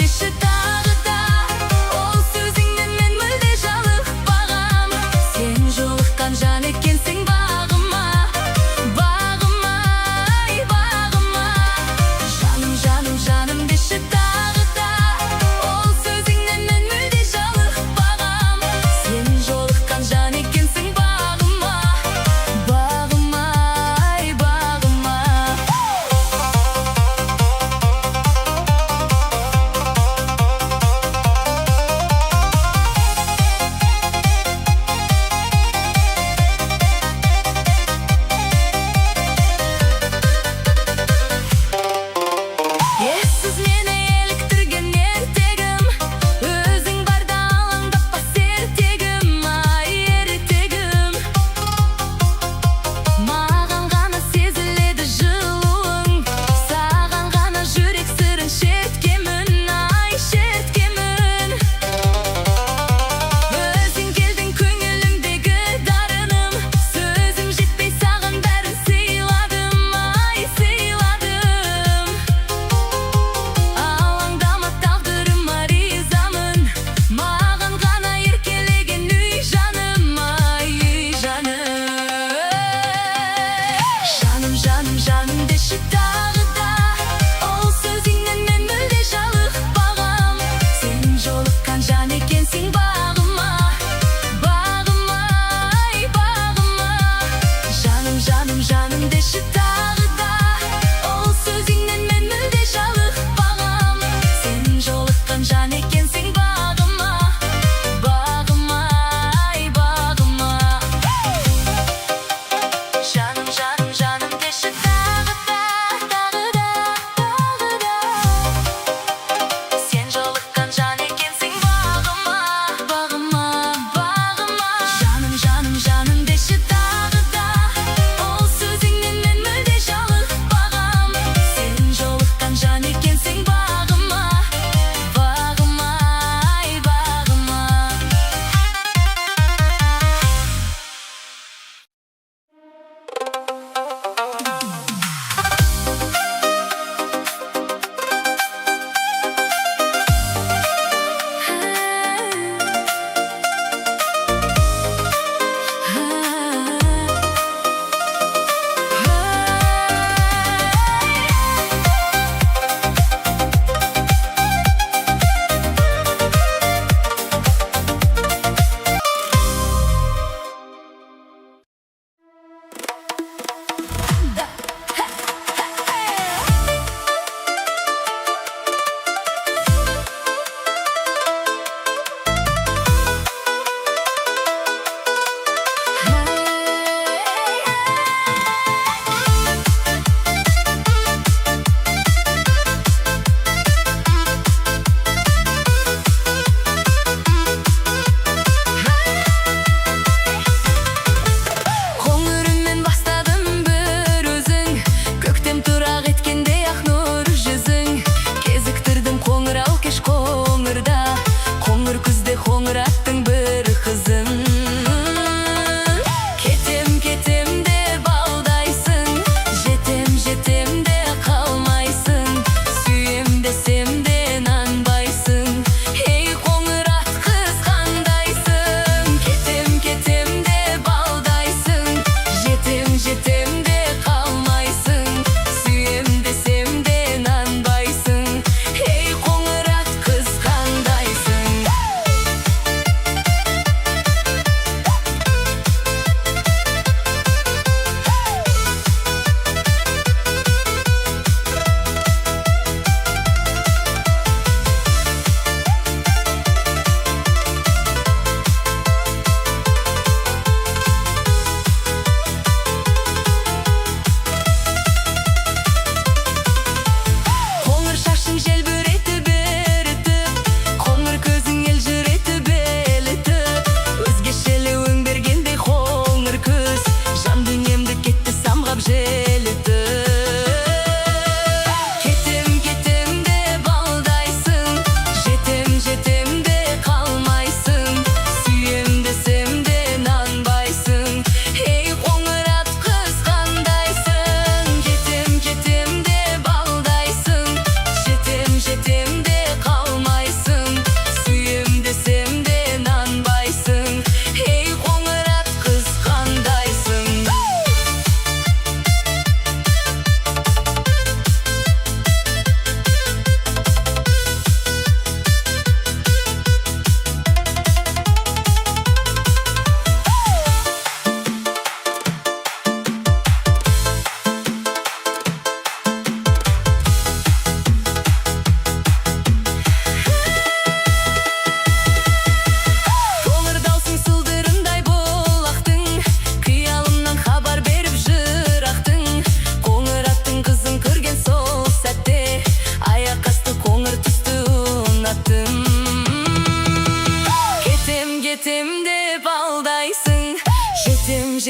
кіші тағы да. Ол сөзіңнен мен мүлде жалығып бағам. Сен жолыққан жан екенсің бағыма, бағыма, ай бағыма. Жаным, жаным, жаным деші тағы да. Ол сөзіңнен мен мүлде жалығып бағам. Сен жолыққан жан екенсің бағыма, бағыма, ай бағыма.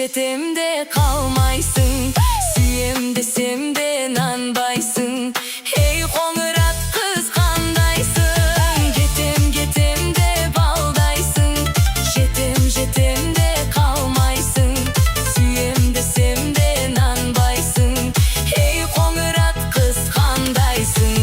жетем де қалмайсың, сүйем десем де нанбайсың. Ей қоңырат қыз қандайсың, кетем де балдайсың. Жетем де қалмайсың, сүйем десем де нанбайсың. Ей қоңырат қыз қандайсың.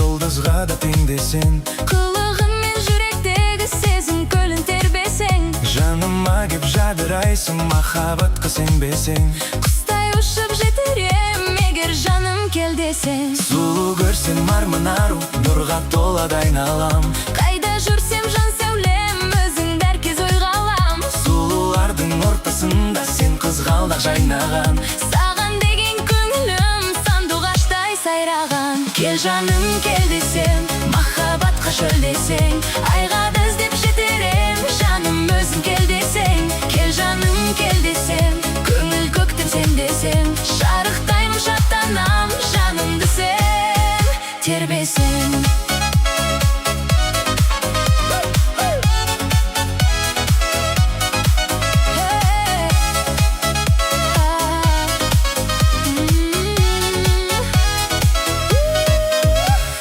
жұлдызға да теңдесең. Қылығың мен жүректегі сезім көлін тербесең. Жаныма кеп жадырайсың, махаббатқа сенбесең. Құстай ұшып жетерем, егер жаным кел десең. Сұлу көрсем арман ару, нұрға толады айналам. Қайда жүрсем жан сәулем, өзіңді әркез ойға алам. Сұлулардың ортасында сен қызғалдақ жайнаған. Саған деген көңілім сандуғаштай сайраған. Кел жаным кел десем, махаббатқа шөлдесең. Айға да іздеп жетерем, жаным өзің кел десең. Кел жаным кел десем, көңіл көктем сен десең. Шарықтаймын шаттанам, жанымды сен тербесең.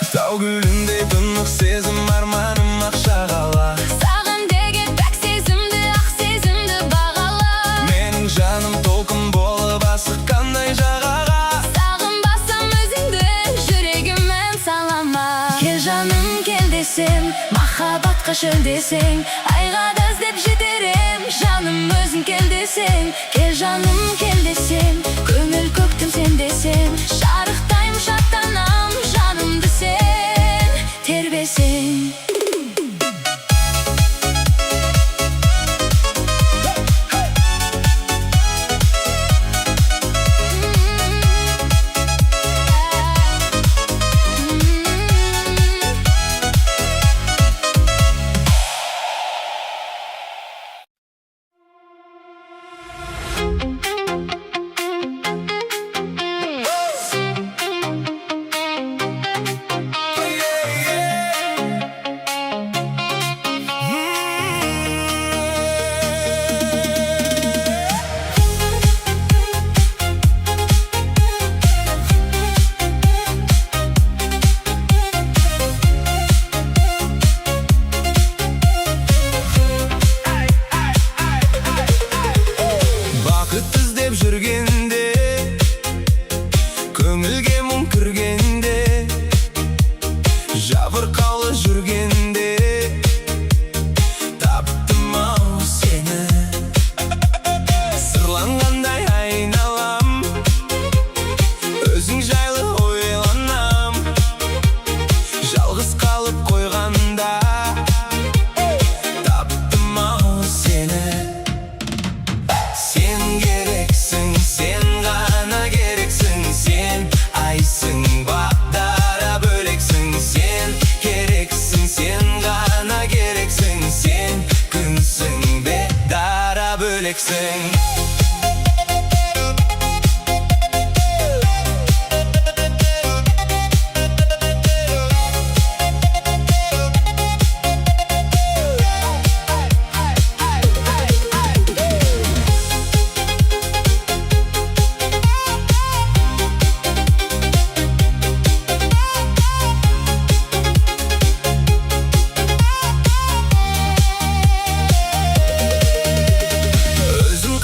Тау гүліндей тұнық сезім, арманым ақшағала. Саған деген пәк сезімді, ақ сезімді бағала. Менің жаным толқын болып асыққандай жағаға. Сағынбасам өзіңді, жүрегіммен салама. Кел жаным кел десем, махаббатқа шөлдесең. Айға да іздеп жетерем, жаным өзің кел десең. Кел жаным кел десем, көңіл көктем сен десең. Шарықтаймын шаттанам, жанымды сен тербесең. Бақыт іздеп жүргенде, көңілге мұң кіргенде, жабырқаулы жүргенде, таптым ау сені. Сырланғандай айналам, өзің жайлы ойланам. Жалғыз қалып қойғанда, таптым ау сені. Сен керексің, сен ғана керексің. Сен айсың, бақ-дара бөлексің. Сен керексің, сен ғана керексің. Сен күнсің бе, дара бөлексің. Өзің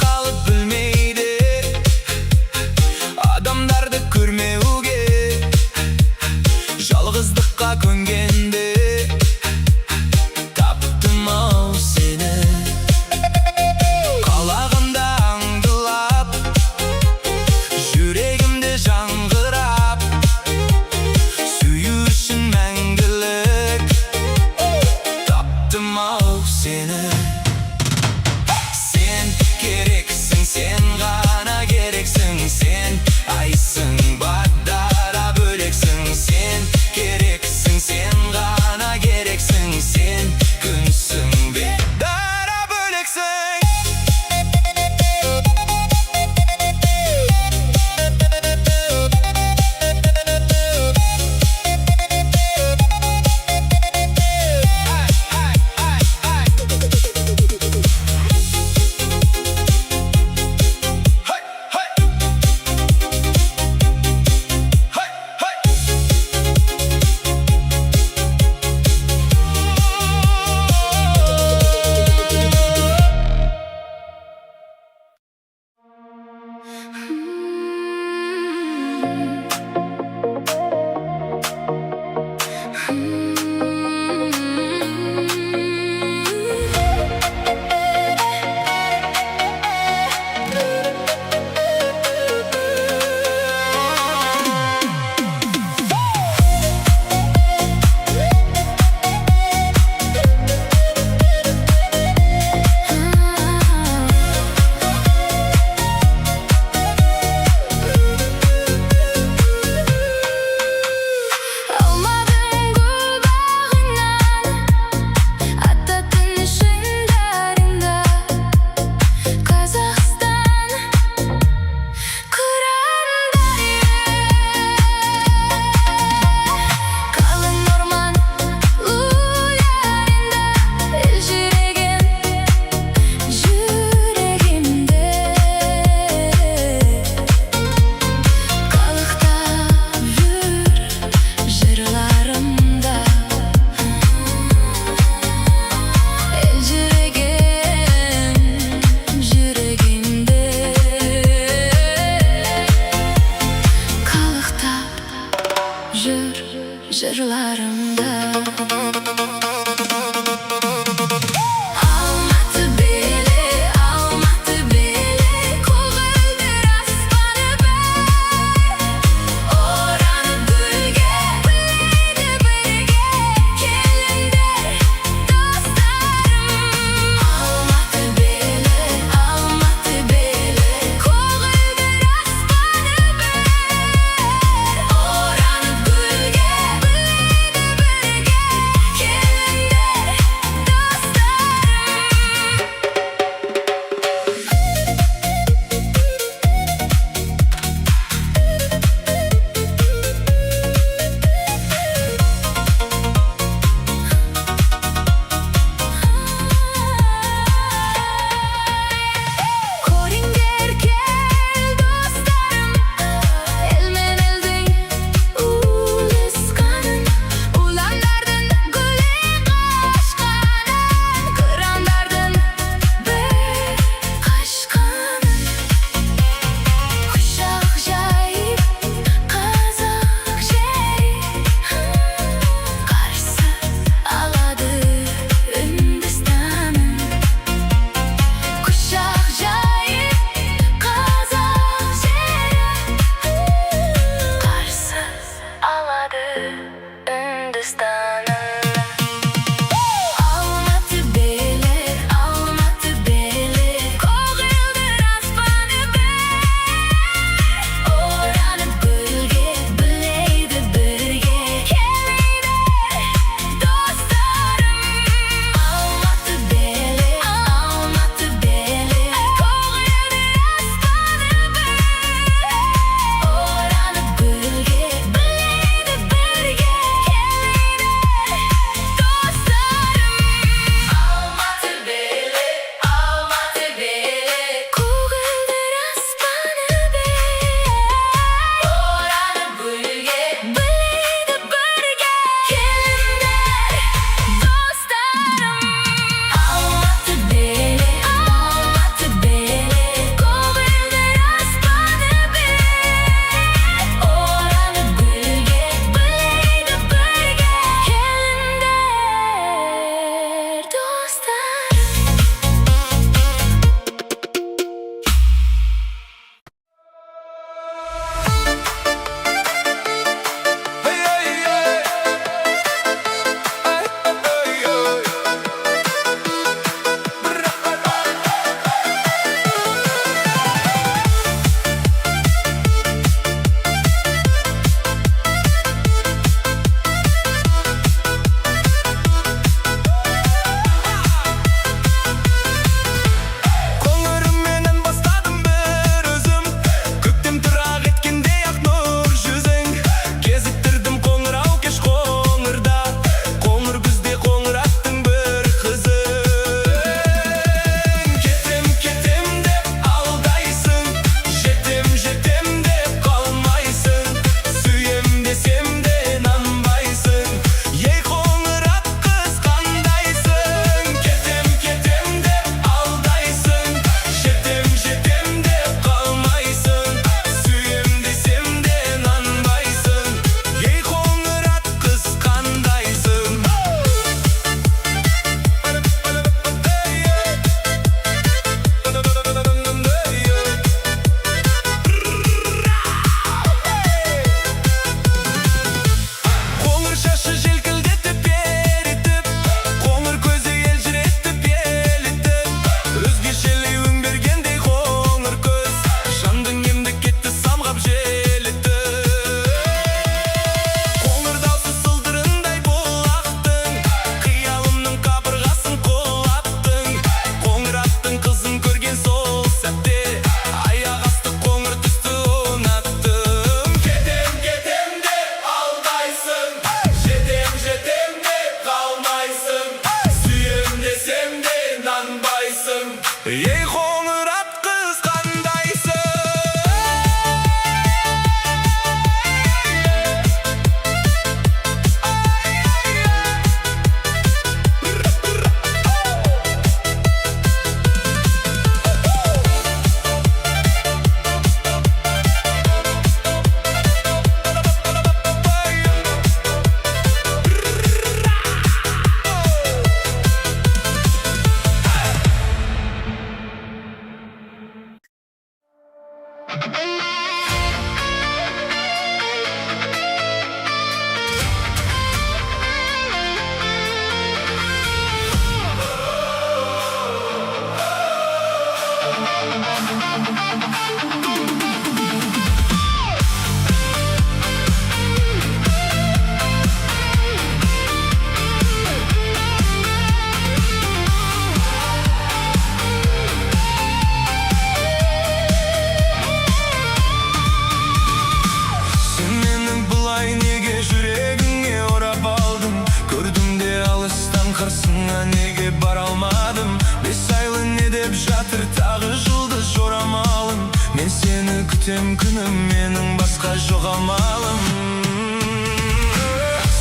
Қырсыңа неге бара алмадым? 5 айлы не деп жатыр тағы жұлдыз жорамалым. Мен сені күтем күнім, менің басқа жоқ амалым.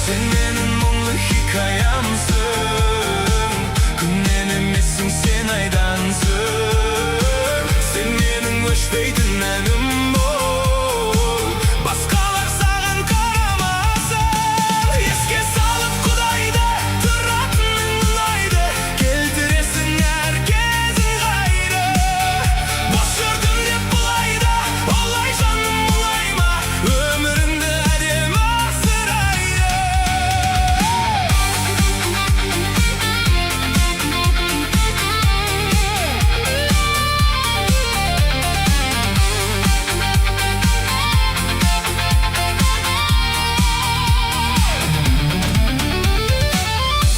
Сен менің мұңлы хикаямсың, күннен емессің, сен айдансың. Сен менің өшпейтін әнім бол, басқалар саған қарамасын. Еске салып құдайды, тұратының ұнайды, келтіресің әр кезің қайды. Бос жүрдім деп бұлайда, олай жаным олай ма? Өміріңді әдемі асырайды.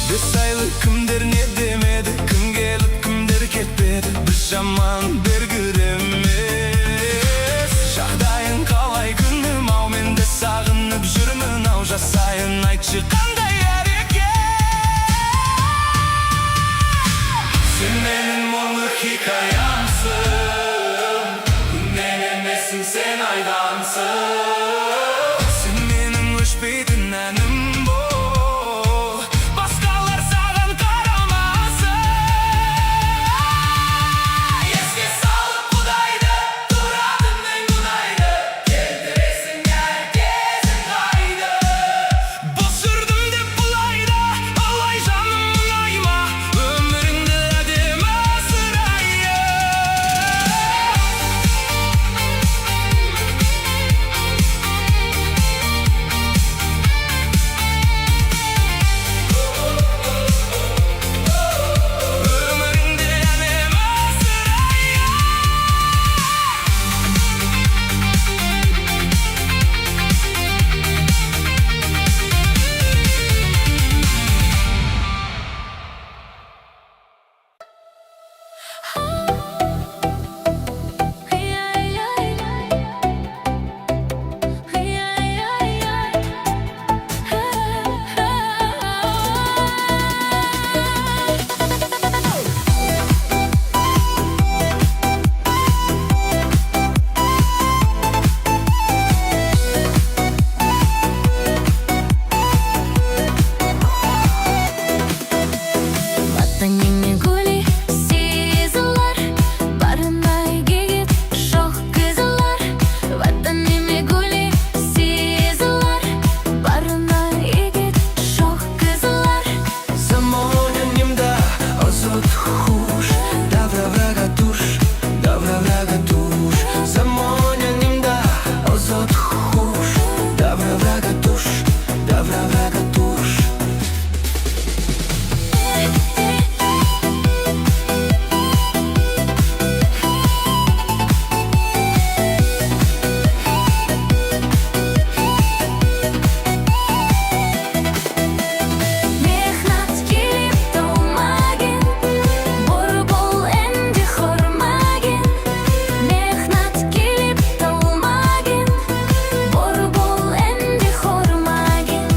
Бес айлы кімдер не демеді, кім келіп кімдер кетпеді, біз жаман бергір емес. Жағдайың қалай күнім, ау мен де сағынып жүрмін, ау жасайын айтшы қандай әрекет. Сен менің мұңлы хикаямсың, күннен емессің, сен айдансың. Сен менің өшпейтін әнім бол, басқалар саған қарамасын. Еске салып құдайды, тұратының ұнайды, келтіресің әр кезің қайды. Бос жүрдім деп бұлайда, олай жаным мұңай ма? Өміріңді әдемі асырайды. Өміріңді әдемі асырайды. Ватаныңмен гүлі сезілер, барынай кегет жоқ кызылар. Ватаныңмен гүлі сезілер, барынай кегет жоқ кызылар. Самонимда озот хуш, добра врага туш, добра врага туш. Самонимда озот хуш, добра врага туш, добра врага туш. Мехнат келіп толмаген, бор бол әнде хормаген. Мехнат келіп толмаген, бор бол әнде хормаген.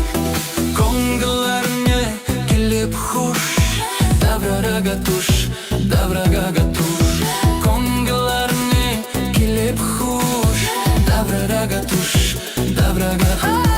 Коңгыларыңа келіп хуш, добрага туш, добрага туш. Коңгыларыңа келіп хуш, добрага туш, добрага туш.